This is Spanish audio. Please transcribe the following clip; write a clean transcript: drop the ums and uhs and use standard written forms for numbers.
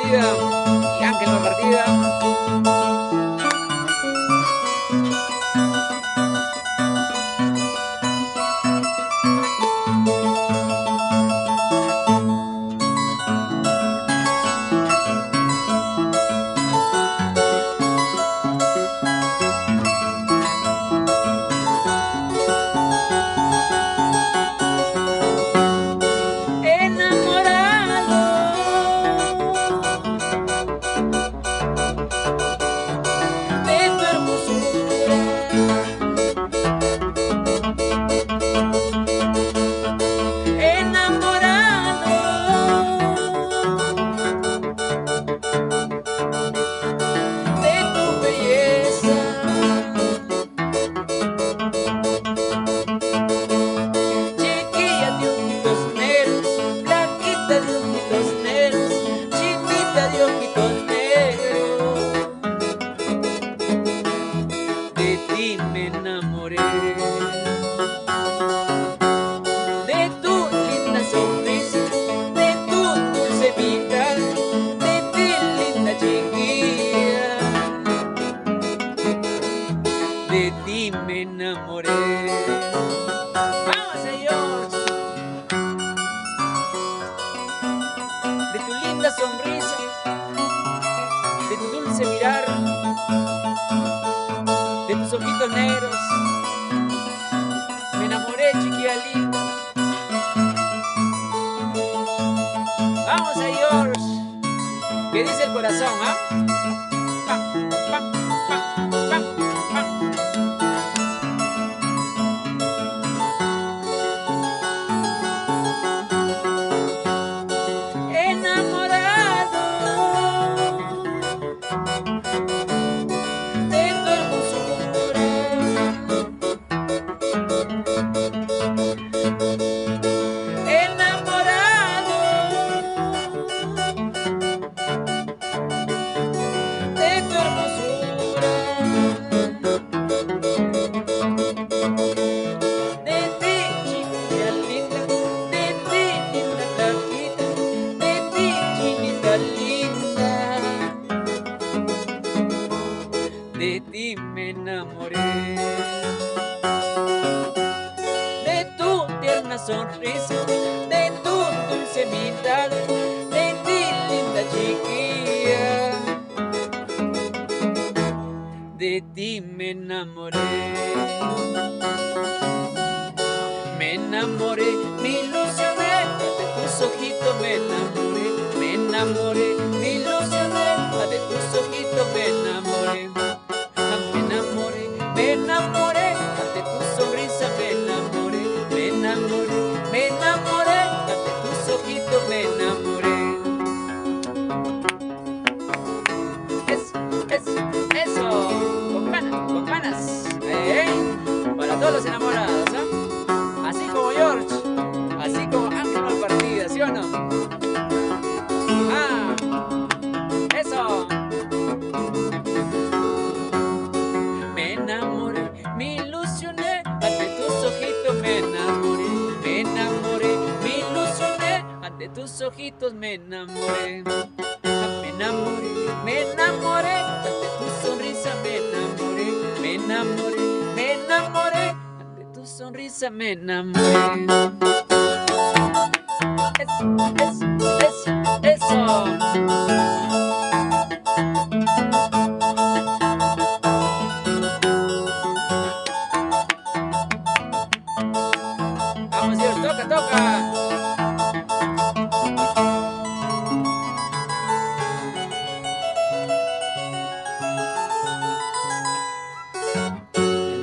Malpartida y Ángel Malpartida. De ti me enamoré, de tu linda sonrisa, de tu dulce mirada, de ti linda chiquilla, de ti me enamoré. ¡Vamos, señor! De tu linda sonrisa, de tu dulce mirar, de tus ojitos negros, me enamoré, chiquilla linda. Vamos a George, ¿qué dice el corazón, ah? Pam, pam, pam, pam, pam. Enamorado de tu hermosura, enamorado de tu hermosura, de ti, chiquilla linda, de ti, linda flaquita, de ti, chinita linda, de ti me enamoré, de tu tierna sonrisa, de tu dulce mirada, de ti, linda chiquilla, de ti me enamoré. Me enamoré, me ilusioné, de tus ojitos me enamoré, me ilusioné, de tus ojitos me enamoré. Me enamoré, de tu sonrisa me enamoré, me enamoré, de tus ojitos me enamoré. Eso, con ganas, para todos los enamorados, ¿ah? Así como George, así como Ángel Malpartida, ¿sí o no? Ah, eso. Me enamoré, me ilusioné, ante tus ojitos me enamoré, me ilusioné, ante tus ojitos me enamoré. Me enamoré, ante tu sonrisa me enamoré, ante tu sonrisa me enamoré. Eso. Vamos, Dios, toca.